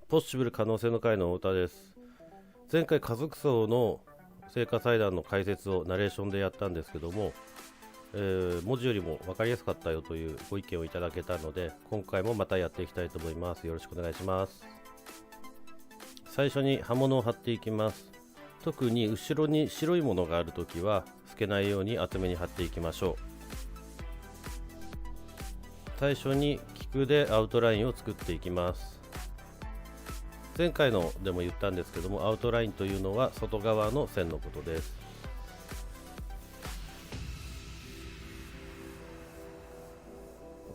ポッシブル可能性の会の太田です。前回家族葬の聖火祭壇の解説をナレーションでやったんですけども、文字よりも分かりやすかったよというご意見をいただけたので、今回もまたやっていきたいと思います。よろしくお願いします。最初に刃物を貼っていきます。特に後ろに白いものがあるときは透けないように厚めに貼っていきましょう。最初に菊でアウトラインを作っていきます。前回のでも言ったんですけども、アウトラインというのは外側の線のことです。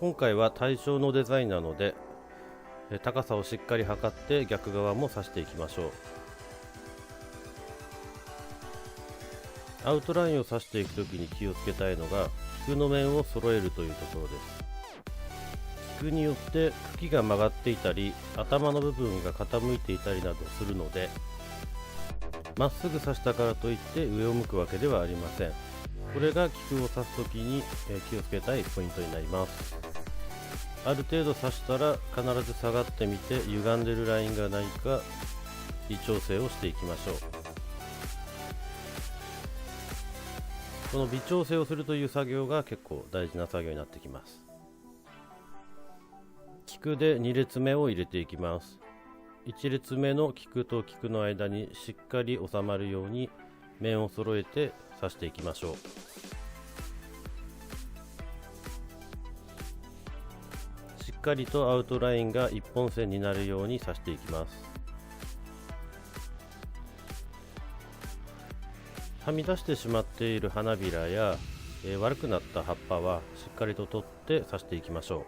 今回は対称のデザインなので、高さをしっかり測って逆側も刺していきましょう。アウトラインを刺していくときに気をつけたいのが、菊の面を揃えるというところです。菊によって茎が曲がっていたり、頭の部分が傾いていたりなどするので、まっすぐ刺したからといって上を向くわけではありません。これが菊を刺すときに気をつけたいポイントになります。ある程度刺したら必ず下がってみて、歪んでるラインがないか微調整をしていきましょう。この微調整をするという作業が結構大事な作業になってきます。菊で2列目を入れていきます。1列目の菊と菊の間にしっかり収まるように面を揃えて刺していきましょう。しっかりとアウトラインが一本線になるように刺していきます。はみ出してしまっている花びらや、悪くなった葉っぱはしっかりと取って刺していきましょう。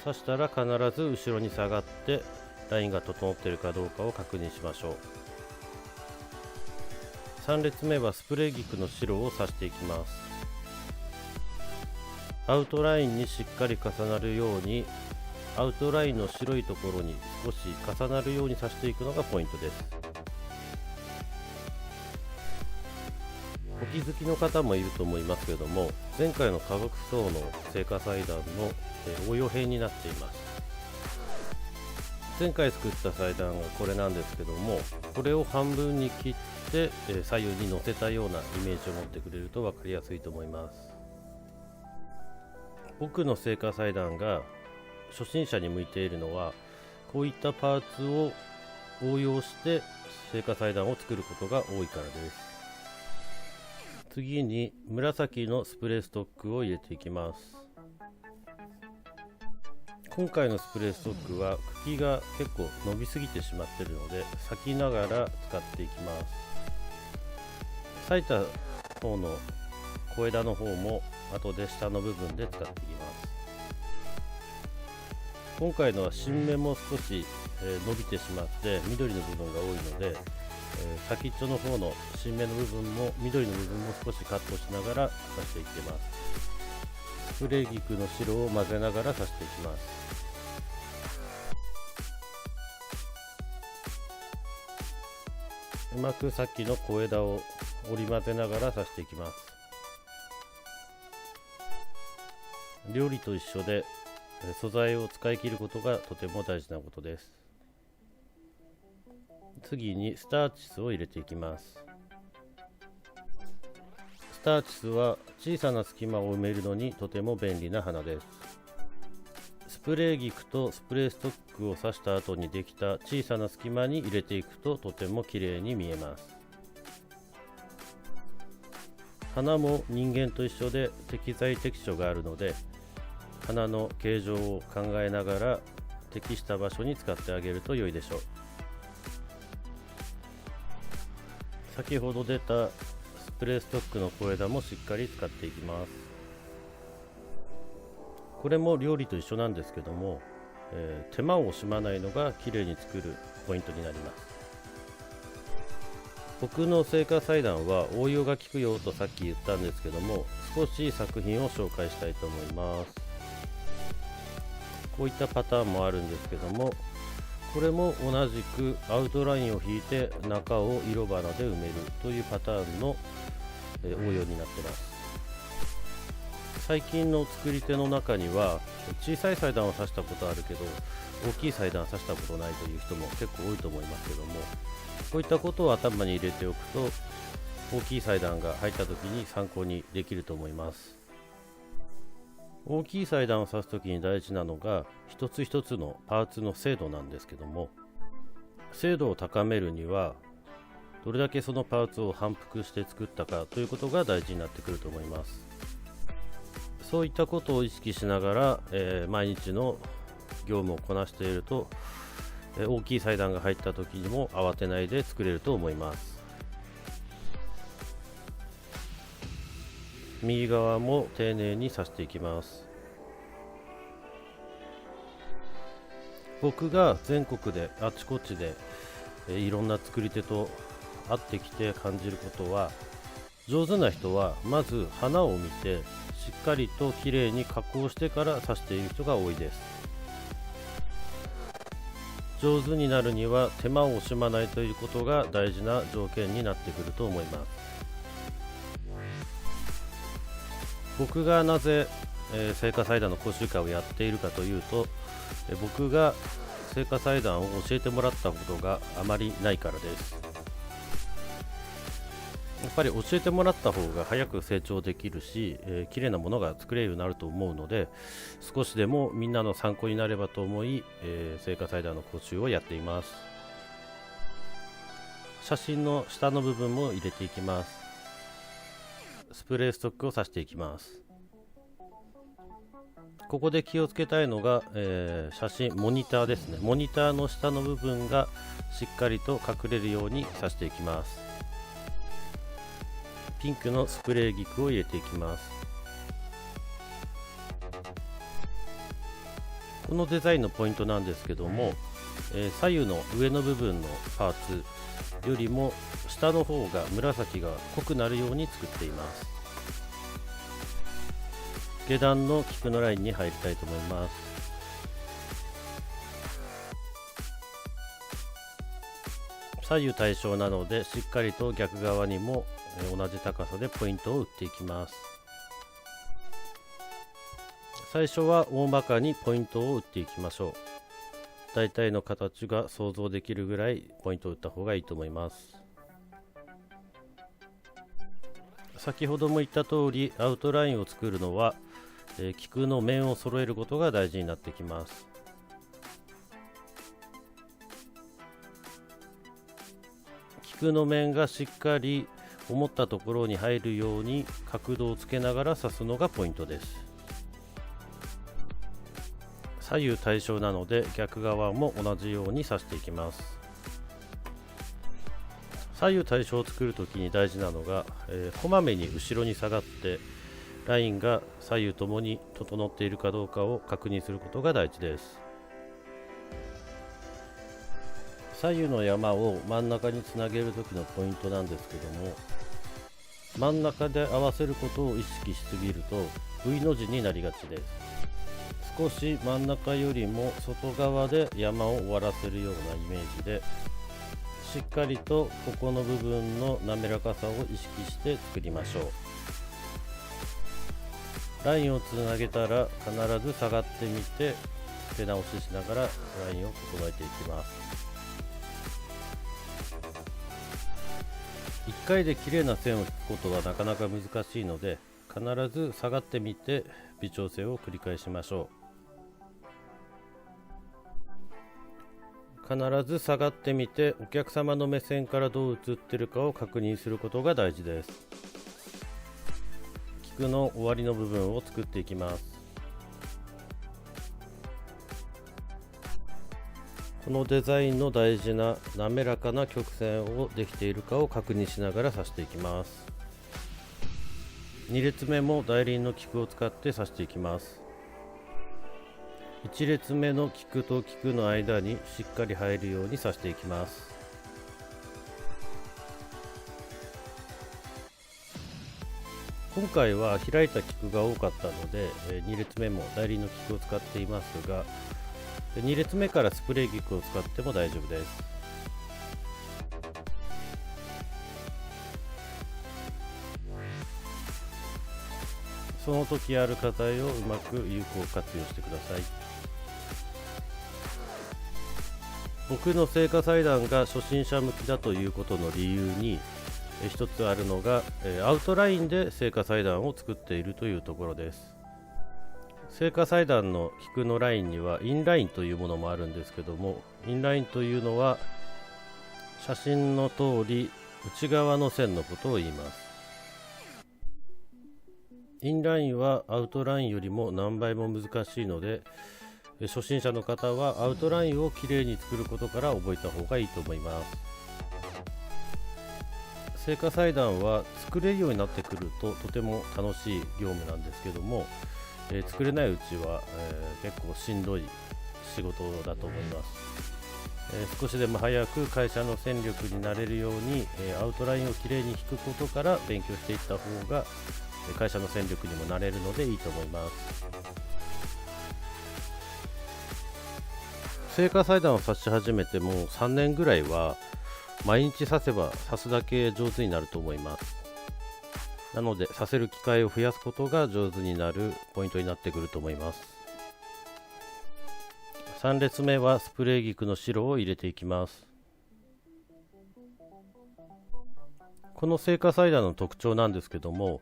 刺したら必ず後ろに下がってラインが整っているかどうかを確認しましょう。3列目はスプレー菊の白を刺していきます。アウトラインにしっかり重なるように、アウトラインの白いところに少し重なるように刺していくのがポイントです。お気づきの方もいると思いますけれども、前回の家族葬の聖火祭壇の応用編になっています。前回作った祭壇がこれなんですけども、これを半分に切って左右に乗せたようなイメージを持ってくれると分かりやすいと思います。僕の聖火祭壇が初心者に向いているのは、こういったパーツを応用して聖火祭壇を作ることが多いからです。次に紫のスプレーストックを入れていきます。今回のスプレーストックは茎が結構伸びすぎてしまっているので、裂きながら使っていきます。裂いた方の小枝の方も後で下の部分で使っていきます。今回のは新芽も少し伸びてしまって緑の部分が多いので、先っちょの方の新芽の部分も緑の部分も少しカットしながら刺していってます。スプレー菊の白を混ぜながら刺していきます。うまくさっきの小枝を折り混ぜながら刺していきます。料理と一緒で素材を使い切ることがとても大事なことです。次にスターチスを入れていきます。スターチスは小さな隙間を埋めるのにとても便利な花です。スプレー菊とスプレーストックを刺した後にできた小さな隙間に入れていくととても綺麗に見えます。花も人間と一緒で適材適所があるので、花の形状を考えながら適した場所に使ってあげると良いでしょう。先ほど出たスプレーストックの小枝もしっかり使っていきます。これも料理と一緒なんですけども、手間を惜しまないのが綺麗に作るポイントになります。僕の聖火祭壇は応用が効くよとさっき言ったんですけども、少し作品を紹介したいと思います。こういったパターンもあるんですけども、これも同じくアウトラインを引いて中を色花で埋めるというパターンの応用になっています。最近の作り手の中には小さい裁断を刺したことあるけど大きい裁断を刺したことないという人も結構多いと思いますけども、こういったことを頭に入れておくと大きい裁断が入った時に参考にできると思います。大きい裁断を刺す時に大事なのが一つ一つのパーツの精度なんですけども、精度を高めるにはどれだけそのパーツを反復して作ったかということが大事になってくると思います。そういったことを意識しながら、毎日の業務をこなしていると、大きい裁断が入った時にも慌てないで作れると思います。右側も丁寧に刺していきます。僕が全国であちこちでいろんな作り手と会ってきて感じることは、上手な人はまず花を見てしっかりときれいに加工してから刺している人が多いです。上手になるには手間を惜しまないということが大事な条件になってくると思います。僕がなぜ、製菓裁断の講習会をやっているかというと、僕が製菓裁断を教えてもらったことがあまりないからです。やっぱり教えてもらった方が早く成長できるし、綺麗なものが作れるようになると思うので、少しでもみんなの参考になればと思い、製菓裁断の講習をやっています。写真の下の部分も入れていきます。スプレーストックを刺していきます。ここで気をつけたいのが、写真モニターですね。モニターの下の部分がしっかりと隠れるように刺していきます。ピンクのスプレー菊を入れていきます。このデザインのポイントなんですけども、左右の上の部分のパーツよりも下の方が紫が濃くなるように作っています。下段の菊のラインに入りたいと思います。左右対称なのでしっかりと逆側にも同じ高さでポイントを打っていきます。最初は大まかにポイントを打っていきましょう。大体の形が想像できるぐらいポイントを打った方がいいと思います。先ほども言った通りアウトラインを作るのは、菊の面を揃えることが大事になってきます。菊の面がしっかり思ったところに入るように角度をつけながら刺すのがポイントです。左右対称なので逆側も同じように刺していきます。左右対称を作るときに大事なのが、こまめに後ろに下がってラインが左右ともに整っているかどうかを確認することが大事です。左右の山を真ん中につなげる時のポイントなんですけども、真ん中で合わせることを意識しすぎると V の字になりがちです。少し真ん中よりも外側で山を終わらせるようなイメージで、しっかりとここの部分の滑らかさを意識して作りましょう。ラインをつなげたら必ず下がってみて手直ししながらラインを整えていきます。1回で綺麗な線を引くことはなかなか難しいので、必ず下がってみて微調整を繰り返しましょう。必ず下がってみてお客様の目線からどう映ってるかを確認することが大事です。菊の終わりの部分を作っていきます。このデザインの大事な滑らかな曲線をできているかを確認しながら刺していきます。2列目も大輪の菊を使って刺していきます。1列目の菊と菊の間にしっかり入るように刺していきます。今回は開いた菊が多かったので2列目も大輪の菊を使っていますが、2列目からスプレー菊を使っても大丈夫です。その時ある課題をうまく有効活用してください。僕の聖火祭壇が初心者向きだということの理由に一つあるのが、アウトラインで聖火祭壇を作っているというところです。聖火祭壇の菊のラインにはインラインというものもあるんですけども、インラインというのは写真の通り内側の線のことを言います。インラインはアウトラインよりも何倍も難しいので、初心者の方はアウトラインをきれいに作ることから覚えた方がいいと思います。聖火祭壇は作れるようになってくるととても楽しい業務なんですけども、作れないうちは、結構しんどい仕事だと思います。少しでも早く会社の戦力になれるように、アウトラインをきれいに引くことから勉強していった方が会社の戦力にもなれるのでいいと思います。聖火祭壇を刺し始めてもう3年ぐらいは毎日刺せば刺すだけ上手になると思います。なので刺せる機会を増やすことが上手になるポイントになってくると思います。3列目はスプレー菊の白を入れていきます。この聖火祭壇の特徴なんですけども、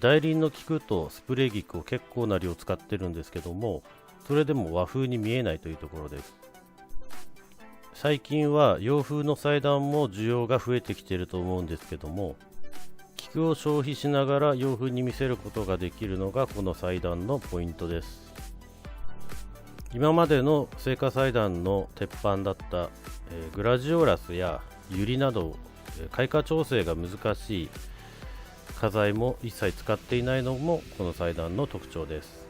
大輪の菊とスプレー菊を結構な量使ってるんですけども、それでも和風に見えないというところです。最近は洋風の祭壇も需要が増えてきていると思うんですけども、菊を消費しながら洋風に見せることができるのがこの祭壇のポイントです。今までの聖火祭壇の鉄板だった、グラジオラスやユリなど開花調整が難しい花材も一切使っていないのもこの祭壇の特徴です。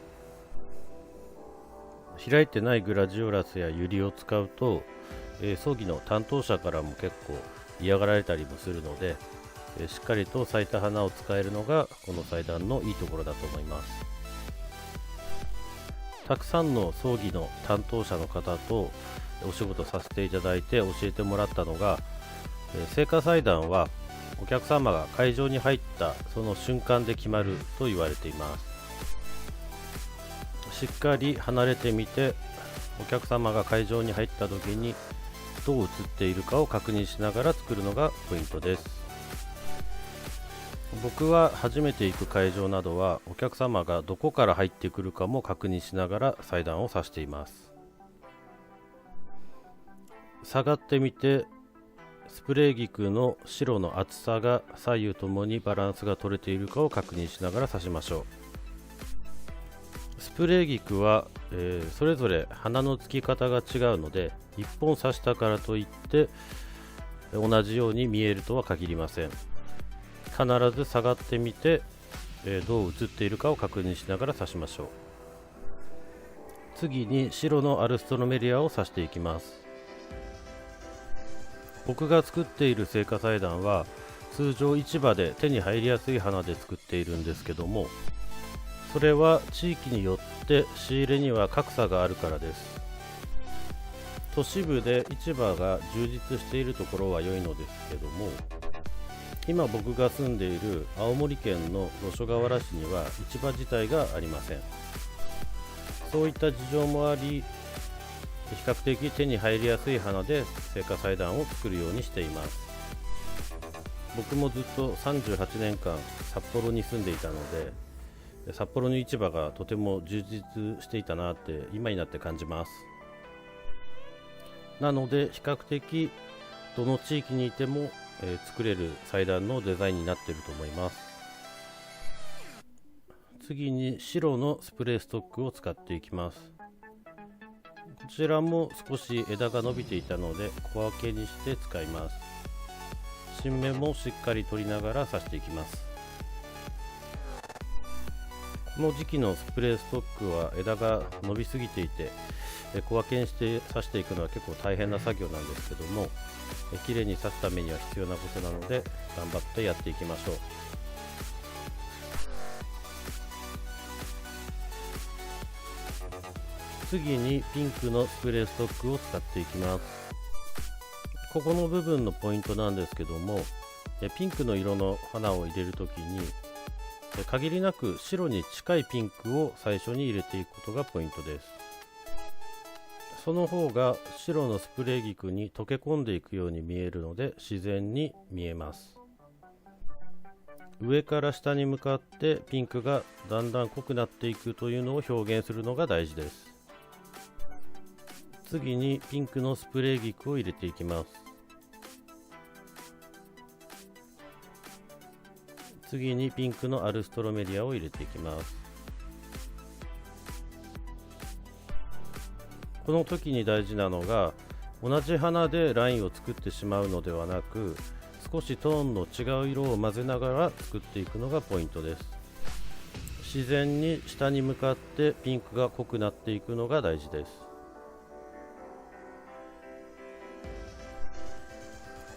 開いてないグラジオラスやユリを使うと、葬儀の担当者からも結構嫌がられたりもするので、しっかりと咲いた花を使えるのがこの祭壇のいいところだと思います。たくさんの葬儀の担当者の方とお仕事させていただいて教えてもらったのが、聖火祭壇はお客様が会場に入ったその瞬間で決まると言われています。しっかり離れてみて、お客様が会場に入った時にどう映っているかを確認しながら作るのがポイントです。僕は初めて行く会場などはお客様がどこから入ってくるかも確認しながら祭壇を刺しています。下がってみて、スプレー菊の白の厚さが左右ともにバランスが取れているかを確認しながら刺しましょう。スプレー菊は、それぞれ花のつき方が違うので、1本刺したからといって同じように見えるとは限りません。必ず下がってみて、どう映っているかを確認しながら刺しましょう。次に白のアルストロメリアを刺していきます。僕が作っている聖火祭壇は通常市場で手に入りやすい花で作っているんですけども、それは地域によって仕入れには格差があるからです。都市部で市場が充実しているところは良いのですけども、今僕が住んでいる青森県の五所川原市には市場自体がありません。そういった事情もあり、比較的手に入りやすい花で聖火祭壇を作るようにしています。僕もずっと38年間札幌に住んでいたので、札幌の市場がとても充実していたなって今になって感じます。なので比較的どの地域にいても、作れる祭壇のデザインになっていると思います。次に白のスプレーストックを使っていきます。こちらも少し枝が伸びていたので小分けにして使います。新芽もしっかり取りながら刺していきます。この時期のスプレーストックは枝が伸びすぎていて小分けにして刺していくのは結構大変な作業なんですけども、きれいに刺すためには必要なことなので頑張ってやっていきましょう。次にピンクのスプレーストックを使っていきます。ここの部分のポイントなんですけども、ピンクの色の花を入れるときに限りなく白に近いピンクを最初に入れていくことがポイントです。その方が白のスプレー菊に溶け込んでいくように見えるので自然に見えます。上から下に向かってピンクがだんだん濃くなっていくというのを表現するのが大事です。次にピンクのスプレー菊を入れていきます。次にピンクのアルストロメリアを入れていきます。この時に大事なのが、同じ花でラインを作ってしまうのではなく、少しトーンの違う色を混ぜながら作っていくのがポイントです。自然に下に向かってピンクが濃くなっていくのが大事です。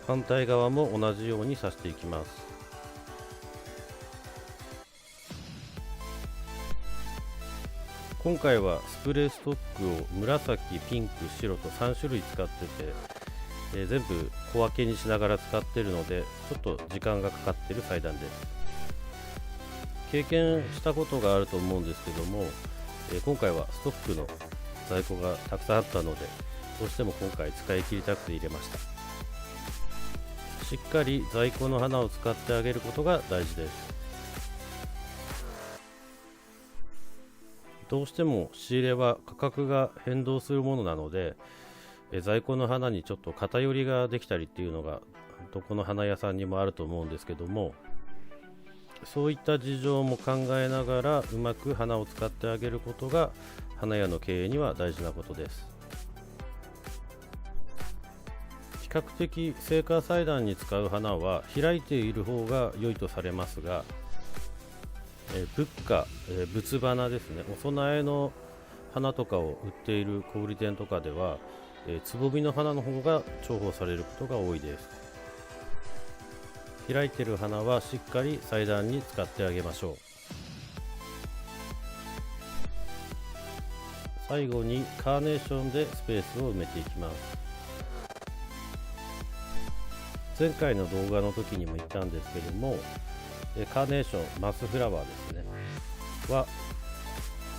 反対側も同じように刺していきます。今回はスプレーストックを紫、ピンク、白と3種類使ってて、全部小分けにしながら使っているのでちょっと時間がかかっている裁断です。経験したことがあると思うんですけども、今回はストックの在庫がたくさんあったので、どうしても今回使い切りたくて入れました。しっかり在庫の花を使ってあげることが大事です。どうしても仕入れは価格が変動するものなので、在庫の花にちょっと偏りができたりっていうのがどこの花屋さんにもあると思うんですけども、そういった事情も考えながらうまく花を使ってあげることが花屋の経営には大事なことです。比較的生花祭壇に使う花は開いている方が良いとされますが、仏花、仏花ですね、お供えの花とかを売っている小売店とかでは、つぼみの花の方が重宝されることが多いです。開いている花はしっかり祭壇に使ってあげましょう。最後にカーネーションでスペースを埋めていきます。前回の動画の時にも言ったんですけども、カーネーション、マスフラワーですねは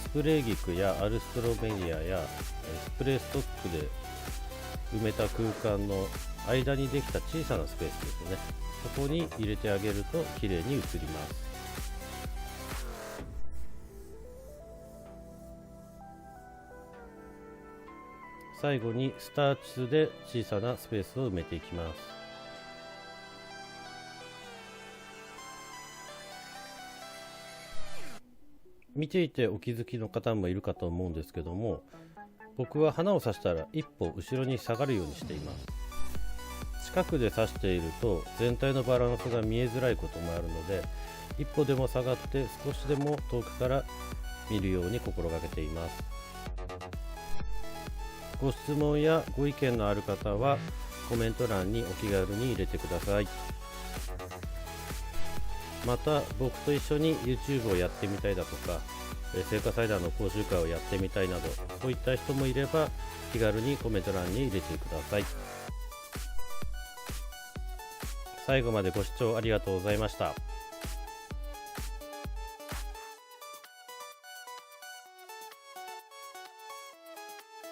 スプレー菊やアルストロメリアやスプレーストックで埋めた空間の間にできた小さなスペースですね、そこに入れてあげると綺麗に映ります。最後にスターチスで小さなスペースを埋めていきます。見ていてお気づきの方もいるかと思うんですけども、僕は花を刺したら一歩後ろに下がるようにしています。近くで刺していると全体のバランスが見えづらいこともあるので、一歩でも下がって少しでも遠くから見るように心がけています。ご質問やご意見のある方はコメント欄にお気軽に入れてください。また僕と一緒に YouTube をやってみたいだとか、生花祭壇の講習会をやってみたいなど、そういった人もいれば気軽にコメント欄に入れてください。最後までご視聴ありがとうございました。